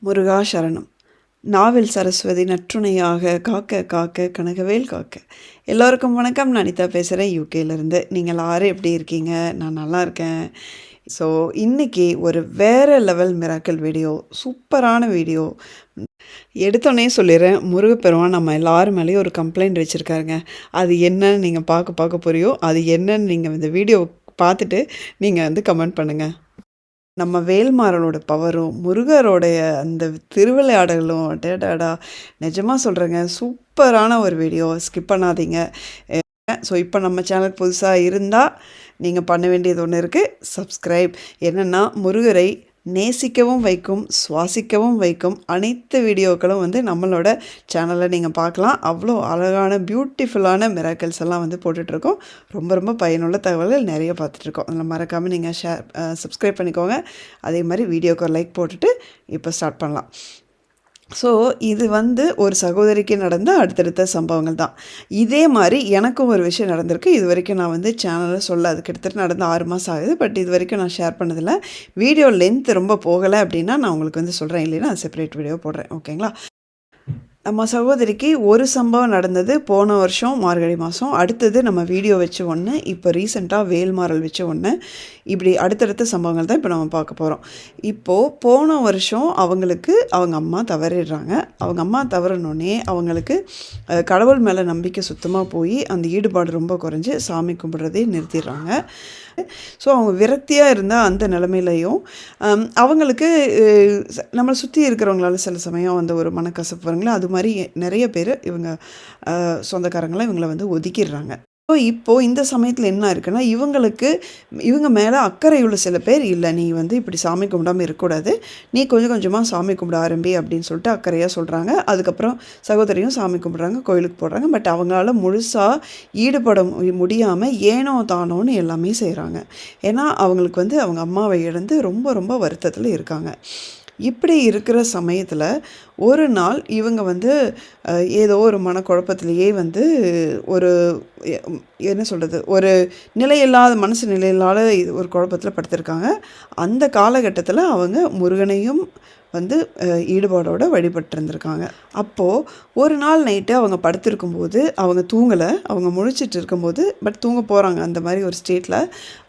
முருகா சரணம். நாவில் சரஸ்வதி நற்றுணையாக காக்க காக்க கனகவேல் காக்க. எல்லோருக்கும் வணக்கம். நான் அனிதா பேசுகிறேன் யூகேலேருந்து. நீங்கள் எல்லாரும் எப்படி இருக்கீங்க? நான் நல்லா இருக்கேன். ஸோ இன்றைக்கி ஒரு வேறு லெவல் மிராக்கிள் வீடியோ, சூப்பரான வீடியோ. எடுத்தோடனே சொல்லிடுறேன், முருகப்பெருமான் நம்ம எல்லாரும் மேலேயும் ஒரு கம்ப்ளைண்ட் வச்சுருக்காருங்க. அது என்னன்னு நீங்கள் பார்க்க புரியும். அது என்னன்னு நீங்கள் இந்த வீடியோ பார்த்துட்டு நீங்கள் வந்து கமெண்ட் பண்ணுங்கள். நம்ம வேல்மாறனோட பவரும் முருகரோடைய அந்த திருவிளையாடலும் டேடாடா நிஜமாக சொல்கிறேங்க, சூப்பரான ஒரு வீடியோ. ஸ்கிப் பண்ணாதீங்க. ஸோ இப்போ நம்ம சேனல் புதுசாக இருந்தால் நீங்கள் பண்ண வேண்டியது ஒன்று இருக்குது, சப்ஸ்கிரைப். என்னென்னா முருகரை நேசிக்கவும் வைக்கும், சுவாசிக்கவும் வைக்கும் அனைத்து வீடியோக்களும் வந்து நம்மளோட சேனலில் நீங்கள் பார்க்கலாம். அவ்வளோ அழகான பியூட்டிஃபுல்லான மிராக்கிள்ஸ் எல்லாம் வந்து போட்டுட்ருக்கோம். ரொம்ப ரொம்ப பயனுள்ள தகவல்கள் நிறைய பார்த்துட்ருக்கோம். அதில் மறக்காமல் நீங்கள் சப்ஸ்கிரைப் பண்ணிக்கோங்க. அதே மாதிரி வீடியோக்கு ஒரு லைக் போட்டுட்டு இப்போ ஸ்டார்ட் பண்ணலாம். ஸோ இது வந்து ஒரு சகோதரிக்கு நடந்த அடுத்தடுத்த சம்பவங்கள் தான். இதே மாதிரி எனக்கும் ஒரு விஷயம் நடந்திருக்கு. இது வரைக்கும் நான் வந்து சேனலில் சொல்ல, அது கிட்டத்தட்ட நடந்து 6 மாதம் ஆகுது. பட் இது வரைக்கும் நான் ஷேர் பண்ணதில்லை. வீடியோ லென்த் ரொம்ப போகலை அப்படின்னா நான் உங்களுக்கு வந்து சொல்கிறேன், இல்லைன்னா செப்பரேட் வீடியோ போடுறேன். ஓகேங்களா? நம்ம சகோதரிக்கு ஒரு சம்பவம் நடந்தது போன வருஷம் மார்கழி மாதம். அடுத்தது நம்ம வீடியோ வச்சு ஒன்று, இப்போ ரீசெண்டாக வேல்மாறல் வச்சு ஒன்று. இப்படி அடுத்தடுத்த சம்பவங்கள் தான் இப்போ நம்ம பார்க்க போகிறோம். இப்போது போன வருஷம் அவங்களுக்கு அவங்க அம்மா தவறிடுறாங்க. அவங்க அம்மா தவறினோடனே அவங்களுக்கு கடவுள் மேலே நம்பிக்கை சுத்தமாக போய் அந்த ஈடுபாடு ரொம்ப குறைஞ்சி சாமி கும்பிட்றதே நிறுத்திடுறாங்க. ஸோ அவங்க விரக்தியாக இருந்தால் அந்த நிலமையிலையும் அவங்களுக்கு நம்மளை சுற்றி இருக்கிறவங்களால சில சமயம் அந்த ஒரு மனக்கசப்பு வருங்களா, அது மாதிரி நிறைய பேர் இவங்க சொந்தக்காரங்களாம் இவங்களை வந்து ஒதுக்கிடுறாங்க. ஸோ இப்போது இந்த சமயத்தில் என்ன இருக்குன்னா, இவங்க மேலே அக்கறை உள்ள சில பேர், இல்லை நீ வந்து இப்படி சாமி கும்பிடாமல் இருக்கக்கூடாது, நீ கொஞ்சம் கொஞ்சமாக சாமி கும்பிட ஆரம்பி அப்படின்னு சொல்லிட்டு அக்கறையாக சொல்கிறாங்க. அதுக்கப்புறம் சகோதரியும் சாமி கும்பிட்றாங்க, கோயிலுக்கு போடுறாங்க. பட் அவங்களால முழுசாக ஈடுபட முடியாமல் ஏனோ தானோன்னு எல்லாமே செய்கிறாங்க. ஏன்னா அவங்களுக்கு வந்து அவங்க அம்மாவை இழந்து ரொம்ப ரொம்ப வருத்தத்தில் இருக்காங்க. இப்படி இருக்கிற சமயத்தில் ஒரு நாள் இவங்க வந்து ஏதோ ஒரு மனக்குழப்பத்திலேயே வந்து ஒரு என்ன சொல்கிறது, ஒரு நிலையில்லாத மனசு நிலையில்லாத ஒரு குழப்பத்தில் படுத்திருக்காங்க. அந்த காலகட்டத்தில் அவங்க முருகனையும் வந்து ஈடுபாடோடு வழிபட்டிருந்திருக்காங்க. அப்போது ஒரு நாள் நைட்டு அவங்க படுத்திருக்கும்போது, அவங்க தூங்கலை, அவங்க முழிச்சிட்டு இருக்கும்போது, பட் தூங்க போகிறாங்க அந்த மாதிரி ஒரு ஸ்டேட்டில்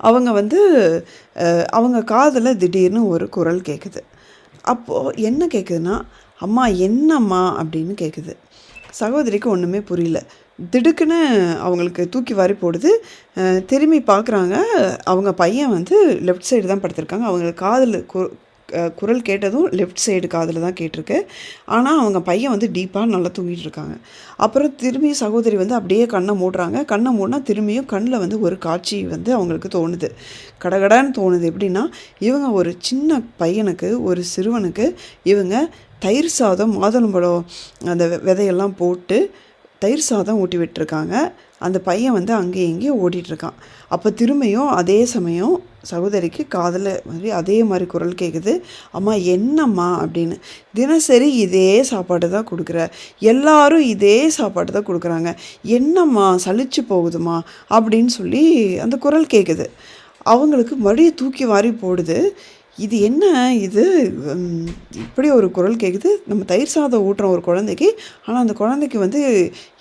அவங்க வந்து அவங்க காதில் திடீர்னு ஒரு குரல் கேட்குது. அப்போது என்ன கேட்குதுன்னா, அம்மா என்னம்மா அப்படின்னு கேட்குது. சகோதரிக்கு ஒன்றுமே புரியல. திடுக்குன்னு அவங்களுக்கு தூக்கி வாரி போடுது. திரும்பி பார்க்குறாங்க, அவங்க பையன் வந்து லெஃப்ட் சைடு தான் படுத்திருக்காங்க. அவங்க காதில் குரல் கேட்டதும் லெஃப்ட் சைடு காதில் தான் கேட்டிருக்கு. ஆனால் அவங்க பையன் வந்து டீப்பாக நல்லா தூங்கிட்டு இருக்காங்க. அப்புறம் திரும்பி சகோதரி வந்து அப்படியே கண்ணை மூடுறாங்க. கண்ணை மூடினா திரும்பியும் கண்ணில் வந்து ஒரு காட்சி வந்து அவங்களுக்கு தோணுது. கடகடான்னு தோணுது. எப்படின்னா, இவங்க ஒரு சின்ன பையனுக்கு, ஒரு சிறுவனுக்கு இவங்க தயிர் சாதம், மாதுளம்பழம் அந்த விதையெல்லாம் போட்டு தயிர் சாதம் ஊட்டி விட்டுருக்காங்க. அந்த பையன் வந்து அங்கேயும் இங்கேயும் ஓடிட்டுருக்கான். அப்போ திரும்பியும் அதே சமயம் சகோதரிக்கு காதில் மாதிரி அதே மாதிரி குரல் கேட்குது, அம்மா என்னம்மா அப்படின்னு. தினசரி இதே சாப்பாடு தான் கொடுக்குற, எல்லாரும் இதே சாப்பாடு தான் கொடுக்குறாங்க, என்னம்மா சலிச்சு போகுதுமா அப்படின்னு சொல்லி அந்த குரல் கேட்குது. அவங்களுக்கு மறுபடியும் தூக்கி வாரி போடுது. இது என்ன இது, இப்படி ஒரு குரல் கேட்குது, நம்ம தயிர் சாதம் ஊட்டுறோம் ஒரு குழந்தைக்கு, ஆனால் அந்த குழந்தைக்கு வந்து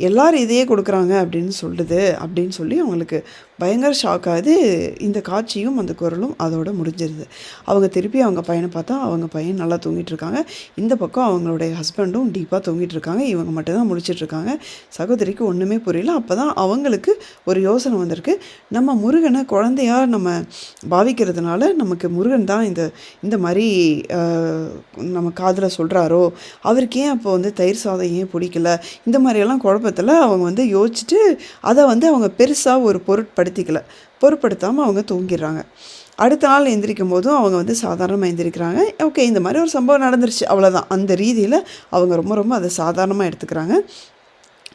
எல்லோரும் இதையே கொடுக்குறாங்க அப்படின்னு சொல்லுது அப்படின்னு சொல்லி அவங்களுக்கு பயங்கர ஷாக் ஆகுது. இந்த காட்சியும் அந்த குரலும் அதோடு முடிஞ்சிருது. அவங்க திருப்பி அவங்க பையனை பார்த்தா அவங்க பையன் நல்லா தூங்கிட்டு இருக்காங்க. இந்த பக்கம் அவங்களுடைய ஹஸ்பண்டும் டீப்பாக தூங்கிட்டு இருக்காங்க. இவங்க மட்டும்தான் முழிச்சிட்ருக்காங்க. சகோதரிக்கு ஒன்றுமே புரியல. அப்போ தான் அவங்களுக்கு ஒரு யோசனை வந்திருக்கு, நம்ம முருகனை குழந்தையாக நம்ம பாவிக்கிறதுனால நமக்கு முருகன் தான் இந்த மாதிரி நம்ம காதில் சொல்கிறாரோ, அவருக்கு ஏன் அப்போ வந்து தயிர் சாதம் ஏன் பிடிக்கல, இந்த மாதிரியெல்லாம் குழப்பத்தில் அவங்க வந்து யோசிச்சுட்டு அதை வந்து அவங்க பெருசாக ஒரு பொருட்படுத்தாமல் அவங்க தூங்கிடுறாங்க. அடுத்த நாள் எந்திரிக்கும் போதும் அவங்க வந்து சாதாரணமாக எந்திரிக்கிறாங்க. ஓகே, இந்த மாதிரி ஒரு சம்பவம் நடந்துருச்சு, அவ்வளோதான். அந்த ரீதியில் அவங்க ரொம்ப ரொம்ப அதை சாதாரணமாக எடுத்துக்கிறாங்க.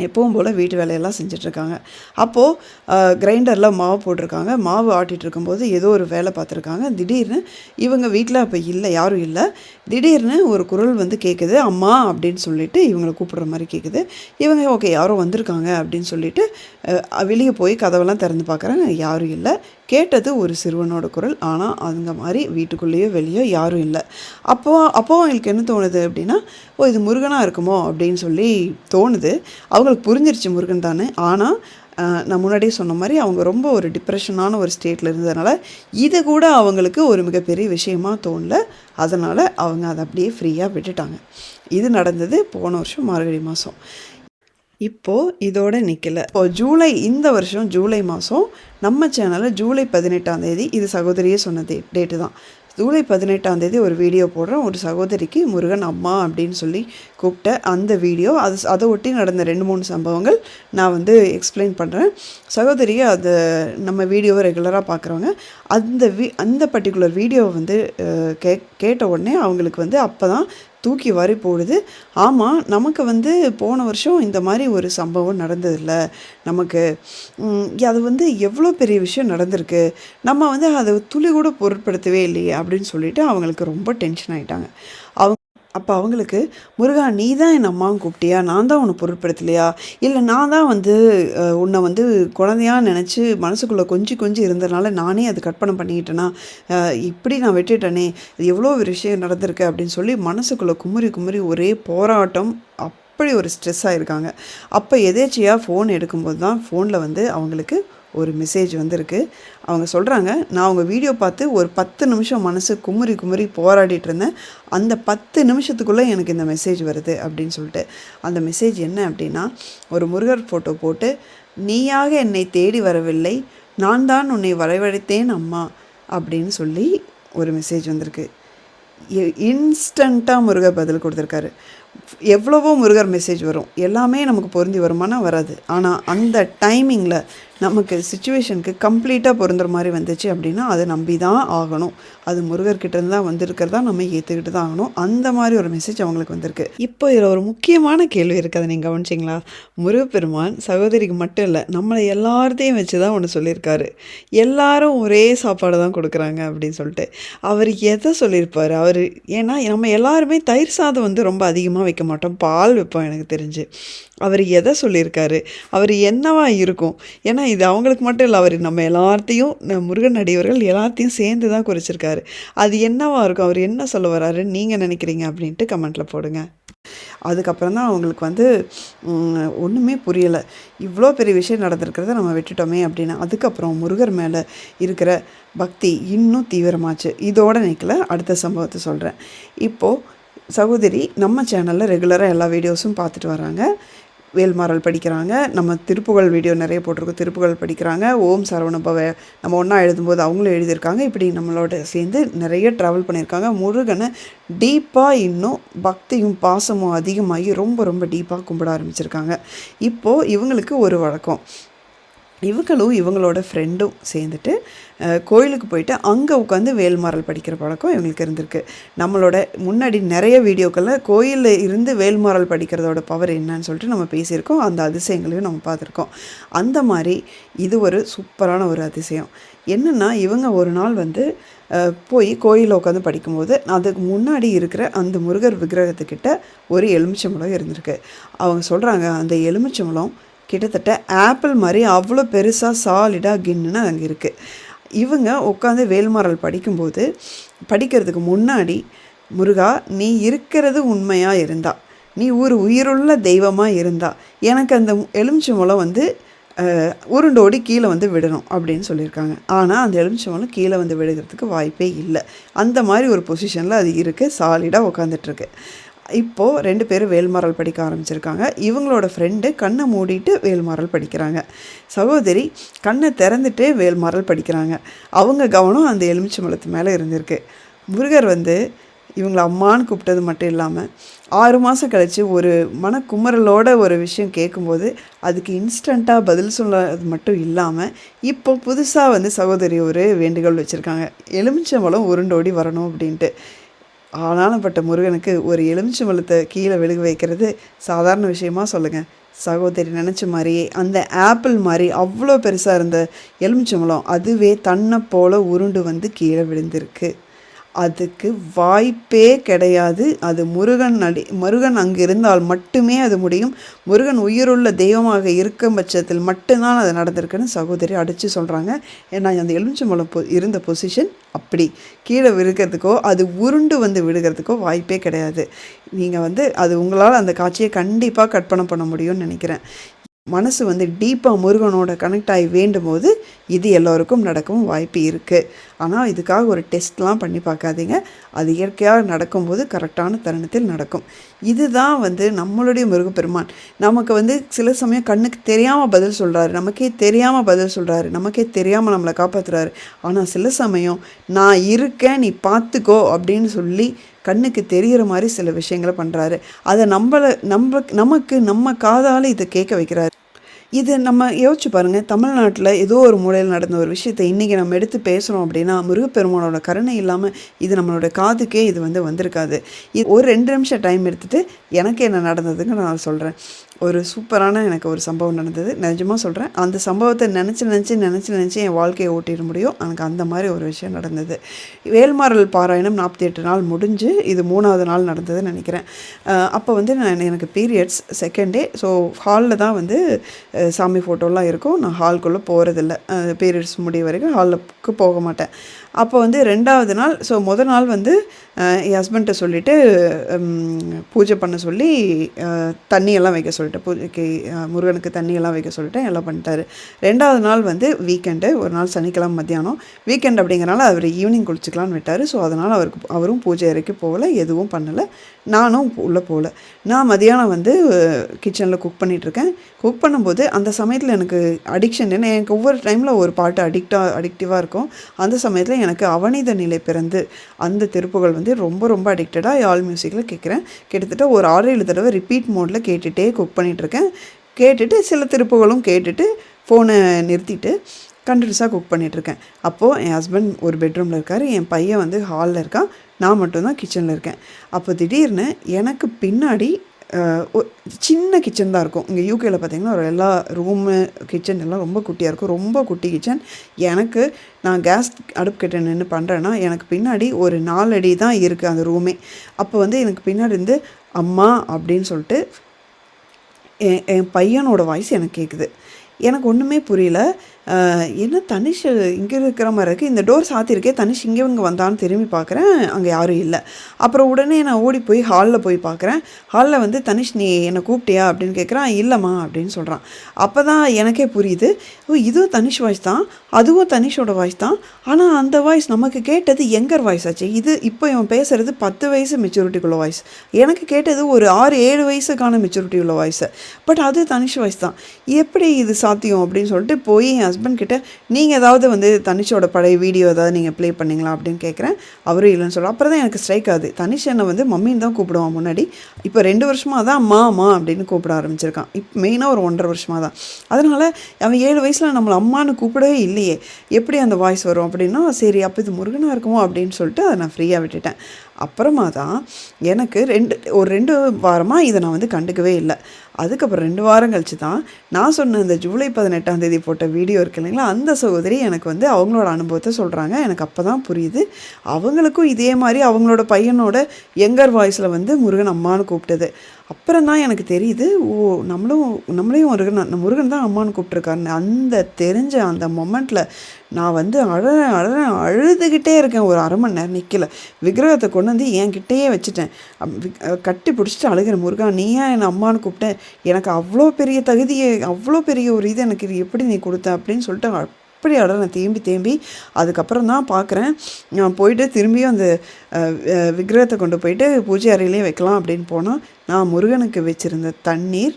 எப்பவும் போல் வீட்டு வேலையெல்லாம் செஞ்சிட்ருக்காங்க. அப்போது கிரைண்டரில் மாவு போட்டிருக்காங்க. மாவு ஆட்டிகிட்டு இருக்கும்போது ஏதோ ஒரு வேலை பார்த்துருக்காங்க. திடீர்னு இவங்க வீட்டில் அப்போ இல்லை, யாரும் இல்லை. திடீர்னு ஒரு குரல் வந்து கேட்குது, அம்மா அப்படின்னு சொல்லிட்டு இவங்களை கூப்பிடுற மாதிரி கேட்குது. இவங்க ஓகே யாரோ வந்திருக்காங்க அப்படின்னு சொல்லிட்டு வெளியே போய் கதவெல்லாம் திறந்து பார்க்குறாங்க, யாரும் இல்லை. கேட்டது ஒரு சிறுவனோட குரல். ஆனால் அந்த மாதிரி வீட்டுக்குள்ளேயோ வெளியோ யாரும் இல்லை. அப்போ அவங்களுக்கு என்ன தோணுது அப்படின்னா, ஓ இது முருகனாக இருக்குமோ அப்படின்னு சொல்லி தோணுது. அவங்களுக்கு புரிஞ்சிருச்சு முருகன் தானே. ஆனால் நான் முன்னாடியே சொன்ன மாதிரி அவங்க ரொம்ப ஒரு டிப்ரெஷனான ஒரு ஸ்டேட்டில் இருந்ததுனால இது கூட அவங்களுக்கு ஒரு மிகப்பெரிய விஷயமா தோணல. அதனால் அவங்க அதை அப்படியே ஃப்ரீயாக விட்டுட்டாங்க. இது நடந்தது போன வருஷம் மார்கழி மாதம். இப்போது இதோட நிற்கலை. இப்போது இந்த வருஷம் ஜூலை மாதம் நம்ம சேனலில் ஜூலை 18ஆம் தேதி, இது சகோதரியே சொன்ன டேட்டு தான். ஜூலை 18ஆம் தேதி ஒரு வீடியோ போடுறேன். ஒரு சகோதரிக்கு முருகன் அம்மா அப்படின்னு சொல்லி கூப்பிட்ட அந்த வீடியோ, அதை ஒட்டி நடந்த 2-3 சம்பவங்கள் நான் வந்து எக்ஸ்பிளைன் பண்ணுறேன். சகோதரியை அதை நம்ம வீடியோவை ரெகுலராக பார்க்குறவங்க அந்த பர்டிகுலர் வீடியோவை வந்து கேட்ட உடனே அவங்களுக்கு வந்து அப்போ தான் தூக்கி வாரி போடுது. ஆமாம், நமக்கு வந்து போன வருஷம் இந்த மாதிரி ஒரு சம்பவம் நடந்ததில்ல. நமக்கு அது வந்து எவ்வளோ பெரிய விஷயம் நடந்திருக்கு, நம்ம வந்து அதை துளி கூட பொருட்படுத்தவே இல்லையே அப்படின்னு சொல்லிட்டு அவங்களுக்கு ரொம்ப டென்ஷன் ஆகிட்டாங்க. அப்போ அவங்களுக்கு, முருகா நீ தான் என் அம்மாவும் கூப்பிட்டியா, நான் தான் உன்னை பொருட்படுத்தலையா, இல்லை நான் தான் வந்து உன்னை வந்து குழந்தையாக நினச்சி மனசுக்குள்ளே கொஞ்சம் இருந்ததுனால நானே அது கற்பனை பண்ணிக்கிட்டேன்னா, இப்படி நான் விட்டுட்டேனே, இது எவ்வளோ ஒரு விஷயம் நடந்திருக்கு அப்படின்னு சொல்லி மனசுக்குள்ளே குமுறி ஒரே போராட்டம். அப்படி ஒரு ஸ்ட்ரெஸ் ஆகிருக்காங்க. அப்போ எதேச்சியாக ஃபோன் எடுக்கும்போது தான் ஃபோனில் வந்து அவங்களுக்கு ஒரு மெசேஜ் வந்திருக்கு. அவங்க சொல்கிறாங்க, நான் உங்கள் வீடியோ பார்த்து ஒரு 10 நிமிஷம் மனசு குமுறி போராடிட்டு இருந்தேன். அந்த 10 நிமிஷத்துக்குள்ளே எனக்கு இந்த மெசேஜ் வருது அப்படின்னு சொல்லிட்டு. அந்த மெசேஜ் என்ன அப்படின்னா, ஒரு முருகர் ஃபோட்டோ போட்டு, நீயாக என்னை தேடி வரவில்லை, நான் தான் உன்னை வரவழைத்தேன் அம்மா அப்படின்னு சொல்லி ஒரு மெசேஜ் வந்திருக்கு. இன்ஸ்டண்ட்டாக முருகர் பதில் கொடுத்துருக்காரு. எவ்வளவோ முருகர் மெசேஜ் வரும், எல்லாமே நமக்கு பொருந்தி வருமானா வராது. ஆனால் அந்த டைமிங்கில் நமக்கு சிச்சுவேஷனுக்கு கம்ப்ளீட்டாக பொருந்துற மாதிரி வந்துச்சு அப்படின்னா அதை நம்பி தான் ஆகணும். அது முருகர்கிட்டேருந்து தான் வந்திருக்கிறதா நம்ம ஏற்றுக்கிட்டு தான் ஆகணும். அந்த மாதிரி ஒரு மெசேஜ் அவங்களுக்கு வந்திருக்கு. இப்போ இதில் ஒரு முக்கியமான கேள்வி இருக்குது, அதை நீங்கள் கவனிச்சிங்களா? முருகப்பெருமான் சகோதரிக்கு மட்டும் இல்லை, நம்மளை எல்லாத்தையும் வச்சு தான் ஒன்று சொல்லியிருக்காரு. எல்லாரும் ஒரே சாப்பாடு தான் கொடுக்குறாங்க அப்படின்னு சொல்லிட்டு. அவர் எதை சொல்லியிருப்பார்? ஏன்னா நம்ம எல்லாருமே தயிர் சாதம் வந்து ரொம்ப அதிகமாக வைக்க மாட்டோம், பால் வைப்போம் எனக்கு தெரிஞ்சு. அவர் எதை சொல்லியிருக்காரு? அவர் என்னவா இருக்கும்? ஏன்னா இது அவங்களுக்கு மட்டும் இல்லை, அவர் நம்ம எல்லாத்தையும், முருகன் அடியவர்கள் எல்லாத்தையும் சேர்ந்து தான் குறிச்சிருக்காரு. அது என்னவா இருக்கும்? அவர் என்ன சொல்ல வராருன்னு நீங்கள் நினைக்கிறீங்க அப்படின்ட்டு கமெண்ட்டில் போடுங்க. அதுக்கப்புறம் தான் அவங்களுக்கு வந்து ஒன்றுமே புரியலை, இவ்வளோ பெரிய விஷயம் நடந்திருக்கிறத நம்ம விட்டுட்டோமே அப்படின்னு. அதுக்கப்புறம் முருகர் மேலே இருக்கிற பக்தி இன்னும் தீவிரமாச்சு. இதோடு நிற்கல, அடுத்த சம்பவத்தை சொல்கிறேன். இப்போது சகோதரி நம்ம சேனலில் ரெகுலராக எல்லா வீடியோஸும் பார்த்துட்டு வராங்க. வேல்மாறல் படிக்கிறாங்க. நம்ம திருப்புகழ் வீடியோ நிறைய போட்டிருக்கோம், திருப்புகழ் படிக்கிறாங்க. ஓம் சரவணபவ நம்ம ஒன்றா எழுதும்போது அவங்களும் எழுதியிருக்காங்க. இப்படி நம்மளோட சேர்ந்து நிறைய ட்ராவல் பண்ணியிருக்காங்க. முருகனை டீப்பாக இன்னும் பக்தியும் பாசமும் அதிகமாகி ரொம்ப டீப்பாக கும்பிட ஆரம்பிச்சிருக்காங்க. இப்போது இவங்களுக்கு ஒரு வழக்கம், இவங்களும் இவங்களோட ஃப்ரெண்டும் சேர்ந்துட்டு கோயிலுக்கு போயிட்டு அங்கே உட்காந்து வேல்மாறல் படிக்கிற பழக்கம் இவங்களுக்கு இருந்திருக்கு. நம்மளோட முன்னாடி நிறைய வீடியோக்களில் கோயிலில் இருந்து வேல்மாறல் படிக்கிறதோட பவர் என்னன்னு சொல்லிட்டு நம்ம பேசியிருக்கோம். அந்த அதிசயங்களையும் நம்ம பார்த்துருக்கோம். அந்த மாதிரி இது ஒரு சூப்பரான ஒரு அதிசயம். என்னென்னா, இவங்க ஒரு நாள் வந்து போய் கோயிலில் உட்காந்து படிக்கும்போது அதுக்கு முன்னாடி இருக்கிற அந்த முருகர் விக்கிரகத்துக்கிட்ட ஒரு எலுமிச்சம்பழம் இருந்திருக்கு. அவங்க சொல்கிறாங்க, அந்த எலுமிச்சம்பழம் கிட்டத்தட்ட ஆப்பிள் மாதிரி அவ்வளோ பெருசாக சாலிடாக கின்னுன்னு அங்கே இருக்குது. இவங்க உட்காந்து வேல்மாறல் படிக்கிறதுக்கு முன்னாடி, முருகா நீ இருக்கிறது உண்மையாக இருந்தா, நீ ஒரு உயிருள்ள தெய்வமாக இருந்தா, எனக்கு அந்த எலுமிச்சம்பழம் வந்து உருண்டோடி கீழே வந்து விடணும் அப்படின்னு சொல்லியிருக்காங்க. ஆனால் அந்த எலுமிச்சம்பழம் கீழே வந்து விடுகிறதுக்கு வாய்ப்பே இல்லை. அந்த மாதிரி ஒரு பொசிஷனில் அது இருக்குது, சாலிடாக உட்காந்துட்ருக்கு. இப்போது 2 பேரும் வேல்மாறல் படிக்க ஆரம்பிச்சிருக்காங்க. இவங்களோட ஃப்ரெண்டு கண்ணை மூடிட்டு வேல்மாறல் படிக்கிறாங்க. சகோதரி கண்ணை திறந்துட்டு வேல்மாறல் படிக்கிறாங்க. அவங்க கவனம் அந்த எலுமிச்சம்பழத்து மேலே இருந்திருக்கு. முருகர் வந்து இவங்களை அம்மான்னு கூப்பிட்டது மட்டும் இல்லாமல் 6 மாதம் கழித்து ஒரு மனக்குமரலோட ஒரு விஷயம் கேட்கும்போது அதுக்கு இன்ஸ்டண்ட்டாக பதில் சொன்னது மட்டும் இல்லாமல் இப்போ புதுசாக வந்து சகோதரி ஒரு வேண்டுகோள் வச்சுருக்காங்க, எலுமிச்சம்பழம் உருண்டோடி வரணும் அப்படின்ட்டு. ஆனாலப்பட்ட முருகனுக்கு ஒரு எலுமிச்சம்பழத்தை கீழே விழுக வைக்கிறது சாதாரண விஷயமா சொல்லுங்கள். சகோதரி நினச்ச மாதிரியே அந்த ஆப்பிள் மாதிரி அவ்வளோ பெருசாக இருந்த எலுமிச்சம்பழம் அதுவே தன்னை போல் உருண்டு வந்து கீழே விழுந்திருக்கு. அதுக்கு வாய்ப்பே கிடையாது. அது முருகன் அங்கு இருந்தால் மட்டுமே அது முடியும். முருகன் உயிருள்ள தெய்வமாக இருக்கும் பட்சத்தில் மட்டும்தான் அது நடந்திருக்குன்னு சகோதரி அடித்து சொல்கிறாங்க. ஏன்னா அந்த எலுமிச்சம்பழம் இருந்த பொசிஷன் அப்படி கீழே விழுகிறதுக்கோ அது உருண்டு வந்து விழுகிறதுக்கோ வாய்ப்பே கிடையாது. நீங்கள் அது உங்களால் அந்த காட்சியை கண்டிப்பாக கற்பனை பண்ண முடியும்னு நினைக்கிறேன். மனசு டீப்பாக முருகனோட கனெக்ட் ஆகி வேண்டும் போது இது எல்லோருக்கும் நடக்கவும் வாய்ப்பு இருக்குது. ஆனால் இதுக்காக ஒரு டெஸ்ட்லாம் பண்ணி பார்க்காதீங்க. அது இயற்கையாக நடக்கும்போது கரெக்டான தருணத்தில் நடக்கும். இதுதான் நம்மளுடைய முருகப்பெருமான் நமக்கு சில சமயம் கண்ணுக்கு தெரியாமல் பதில் சொல்கிறாரு, நமக்கே தெரியாமல் பதில் சொல்கிறாரு, நமக்கே தெரியாமல் நம்மளை காப்பாற்றுறாரு. ஆனால் சில சமயம் நான் இருக்கேன் நீ பார்த்துக்கோ அப்படின்னு சொல்லி கண்ணுக்கு தெரிகிற மாதிரி சில விஷயங்களை பண்ணுறாரு. அதை நம்ம காதால் இதை கேட்க வைக்கிறாரு. இது நம்ம யோசிச்சு பாருங்கள். தமிழ்நாட்டில் ஏதோ ஒரு மூலையில் நடந்த ஒரு விஷயத்தை இன்றைக்கி நம்ம எடுத்து பேசுகிறோம் அப்படின்னா முருகப்பெருமானோட கருணை இல்லாமல் இது நம்மளோட காதுக்கே இது வந்திருக்காது. இது ஒரு 2 நிமிஷம் டைம் எடுத்துகிட்டு எனக்கு என்ன நடந்ததுங்க நான் சொல்கிறேன். ஒரு சூப்பரான எனக்கு ஒரு சம்பவம் நடந்தது. நிஜமாக சொல்கிறேன். அந்த சம்பவத்தை நினச்சி என் வாழ்க்கையை ஓட்டிட முடியும். எனக்கு அந்த மாதிரி ஒரு விஷயம் நடந்தது. வேல்மாறல் பாராயணம் 48 நாள் முடிஞ்சு இது 3வது நாள் நடந்ததுன்னு நினைக்கிறேன். அப்போ எனக்கு பீரியட்ஸ் செகண்ட் டே. ஸோ ஹாலில் தான் சாமி ஃபோட்டோலாம் இருக்கும். நான் ஹால்குள்ளே போகிறதில்ல. பீரியட்ஸ் முடிய வரைக்கும் ஹாலுக்கு போக மாட்டேன். அப்போ 2வது நாள். ஸோ முதல் நாள் என் ஹஸ்பண்ட்டை சொல்லிவிட்டு பூஜை பண்ண சொல்லி தண்ணியெல்லாம் வைக்க சொல்லிட்டேன். பூஜைக்கு முருகனுக்கு தண்ணியெல்லாம் வைக்க சொல்லிட்டேன். எல்லாம் பண்ணிட்டாரு. 2வது நாள் வீக்கெண்டு. ஒரு நாள் சனிக்கிழமை மத்தியானம். வீக்கெண்ட் அப்படிங்கிறனால அவர் ஈவினிங் குளிச்சுக்கலான்னு விட்டார். ஸோ அதனால் அவரும் பூஜை அறைக்கு போகலை, எதுவும் பண்ணலை. நானும் உள்ளே போகல. நான் மதியானம் கிச்சனில் குக் பண்ணிகிட்ருக்கேன். குக் பண்ணும்போது அந்த சமயத்தில் எனக்கு அடிக்ஷன் எனக்கு ஒவ்வொரு டைமில் ஒரு பாட்டு அடிக்டிவாக இருக்கும். அந்த சமயத்தில் எனக்கு அவனித நிலை பிறந்து அந்த திருப்புகள் ரொம்ப ரொம்ப அடிக்டடாக ஆல் மியூசிக்கில் கேட்குறேன். கிட்டத்தட்ட ஒரு 6-7 தடவை ரிப்பீட் மோடில் கேட்டுகிட்டே குக் பண்ணிகிட்ருக்கேன். கேட்டுட்டு சில திருப்புகளும் கேட்டுட்டு ஃபோனை நிறுத்திட்டு கண்டினியூஸாக குக் பண்ணிகிட்ருக்கேன். அப்போது என் ஹஸ்பண்ட் ஒரு பெட்ரூமில் இருக்கார், என் பையன் ஹாலில் இருக்கான், நான் மட்டும்தான் கிச்சனில் இருக்கேன். அப்போ திடீர்னு எனக்கு பின்னாடி சின்ன கிச்சன் தான் இருக்கும். இங்கே யூகேயில் பார்த்திங்கன்னா ஒரு எல்லா ரூமு கிச்சன் எல்லாம் ரொம்ப குட்டியாக இருக்கும். ரொம்ப குட்டி கிச்சன். நான் கேஸ் அடுப்பு கிட்ட நின்று பண்ணுறேன்னா எனக்கு பின்னாடி ஒரு 4 அடி தான் இருக்குது அந்த ரூமே. அப்போ எனக்கு பின்னாடி இருந்து அம்மா அப்படின்னு சொல்லிட்டு என் பையனோட வாய்ஸ் எனக்கு கேட்குது. எனக்கு ஒன்றுமே புரியல. என்ன தனிஷ் இங்கே இருக்கிற மாதிரி இருக்குது, இந்த டோர் சாத்தியிருக்கே, தனிஷ் இங்கே வந்தான்னு திரும்பி பார்க்குறேன், அங்கே யாரும் இல்லை. அப்புறம் உடனே நான் ஓடி போய் ஹாலில் போய் பார்க்குறேன். ஹாலில் தனிஷ் நீ என்னை கூப்பிட்டியா அப்படின்னு கேட்குறான். இல்லைம்மா அப்படின்னு சொல்கிறான். அப்போ தான் எனக்கே புரியுது, இதுவும் தனிஷ் வாய்ஸ் தான், அதுவும் தனிஷோட வாய்ஸ் தான். ஆனால் அந்த வாய்ஸ் நமக்கு கேட்டது யங்கர் வாய்ஸ் ஆச்சு. இப்போ இவன் பேசுகிறது 10 வயசு மெச்சூரிட்டிக்குள்ள வாய்ஸ். எனக்கு கேட்டது ஒரு 6-7 வயசுக்கான மெச்சூரிட்டி உள்ள வாய்ஸ். பட் அது தனிஷ் வாய்ஸ் தான். எப்படி இது சாத்தியம் அப்படின்னு சொல்லிட்டு போய் என் ஹஸ்பண்ட் கிட்ட நீங்கள் ஏதாவது தனிஷோட பழைய வீடியோ ஏதாவது நீங்கள் ப்ளே பண்ணிங்களா அப்படின்னு கேட்குறேன். அவரும் இல்லைன்னு சொல்கிறோம். அப்புறம் தான் எனக்கு ஸ்ட்ரைக் ஆகுது, தனிஷ் என்னை மம்மின்னு தான் கூப்பிடுவான் முன்னாடி. இப்போ 2 வருஷமாக தான் அம்மா அப்படின்னு கூப்பிட ஆரம்பிச்சிருக்கான். இப்போ மெயினாக ஒரு 1.5 வருஷமாக தான். அதனால் அவன் 7 வயசில் நம்மளை அம்மானு கூப்பிடவே இல்லையே, எப்படி அந்த வாய்ஸ் வரும் அப்படின்னா, சரி அப்போ இது முருகனாக இருக்குமோ அப்படின்னு சொல்லிட்டு அதை நான் ஃப்ரீயாக விட்டுட்டேன். அப்புறமா தான் எனக்கு 2 வாரமாக இதை நான் கண்டுக்கவே இல்லை. அதுக்கப்புறம் 2 வாரம் கழிச்சு தான் நான் சொன்ன இந்த ஜூலை 18ஆம் தேதி போட்ட வீடியோ இருக்கு இல்லைங்களா, அந்த சகோதரி எனக்கு அவங்களோட அனுபவத்தை சொல்கிறாங்க. எனக்கு அப்போ தான் புரியுது, அவங்களுக்கும் இதே மாதிரி அவங்களோட பையனோட யங்கர் வாய்ஸில் முருகன் அம்மானு கூப்பிட்டது. அப்புறம் தான் எனக்கு தெரியுது, நம்மளையும் முருகன் தான் அம்மானு கூப்பிட்ருக்காருன்னு. அந்த தெரிஞ்ச அந்த மொமெண்ட்டில் நான் அழுதுகிட்டே இருக்கேன். ஒரு 1/2 மணி நேரம் நிற்கல. விக்கிரகத்தை கொண்டு என்கிட்டயே வச்சுட்டேன். கட்டி பிடிச்சிட்டு அழுகிறேன், முருகா நீ ஏன் என்னை அம்மானு கூப்பிட்டேன், எனக்கு அவ்வளோ பெரிய தகுதியை, அவ்வளோ பெரிய ஒரு இது எனக்கு இது எப்படி நீ கொடுத்த அப்படின்னு சொல்லிட்டு அப்படி நான் தேம்பி அதுக்கப்புறம் தான் பார்க்குறேன். நான் போயிட்டு திரும்பியும் அந்த விக்கிரகத்தை கொண்டு போயிட்டு பூஜை அறையிலே வைக்கலாம் அப்படின்னு போனால், நான் முருகனுக்கு வச்சுருந்த தண்ணீர்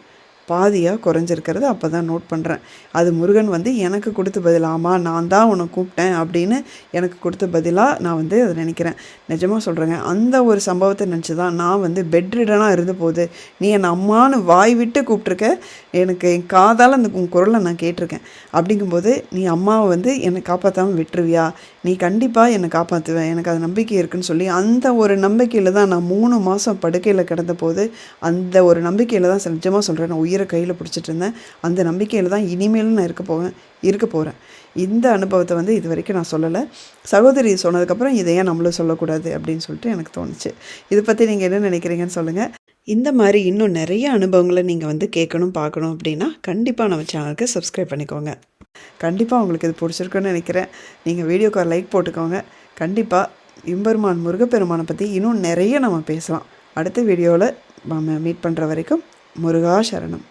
பாதியாக குறைஞ்சிருக்கிறது அப்போ தான் நோட் பண்ணுறேன். அது முருகன் எனக்கு கொடுத்த பதிலாமா நான் தான் உன்னை கூப்பிட்டேன் அப்படின்னு எனக்கு கொடுத்த பதிலாக நான் அதை நினைக்கிறேன். நிஜமாக சொல்கிறேங்க, அந்த ஒரு சம்பவத்தை நினச்சி தான் நான் பெட்ரிடனாக இருந்த போது நீ என்னை அம்மானு வாய் விட்டு கூப்பிட்ருக்க, எனக்கு என் காதால் அந்த உன் குரலை நான் கேட்டிருக்கேன். அப்படிங்கும்போது நீ அம்மாவை என்னை காப்பாற்றாமல் விட்டுருவியா, நீ கண்டிப்பாக என்னை காப்பாற்றுவேன், எனக்கு அது நம்பிக்கை இருக்குன்னு சொல்லி அந்த ஒரு நம்பிக்கையில் தான் நான் 3 மாதம் படுக்கையில் கிடந்த போது அந்த ஒரு நம்பிக்கையில் தான் நிஜமாக சொல்கிறேன் நான் உயிரை கையில் பிடிச்சிட்டு இருந்தேன். அந்த நம்பிக்கையில் தான் இனிமேலும் நான் இருக்க போகிறேன். இந்த அனுபவத்தை வந்து இது வரைக்கும் நான் சொல்லலை. சகோதரி சொன்னதுக்கப்புறம் இதை ஏன் நம்மளும் சொல்லக்கூடாது அப்படின்னு சொல்லிட்டு எனக்கு தோணுச்சு. இதை பற்றி நீங்கள் என்ன நினைக்கிறீங்கன்னு சொல்லுங்கள். இந்த மாதிரி இன்னும் நிறைய அனுபவங்களை நீங்கள் வந்து கேட்கணும் பார்க்கணும் அப்படின்னா கண்டிப்பாக நம்ம சேனலுக்கு சப்ஸ்கிரைப் பண்ணிக்கோங்க. கண்டிப்பாக உங்களுக்கு இது பிடிச்சிருக்குன்னு நினைக்கிறேன். நீங்கள் வீடியோக்கு ஒரு லைக் போட்டுக்கோங்க. கண்டிப்பாக எம்பெருமான் முருகப்பெருமானை பற்றி இன்னும் நிறைய நம்ம பேசலாம். அடுத்த வீடியோவில் நம்ம மீட் பண்ணுற வரைக்கும் முருகா சரணம்.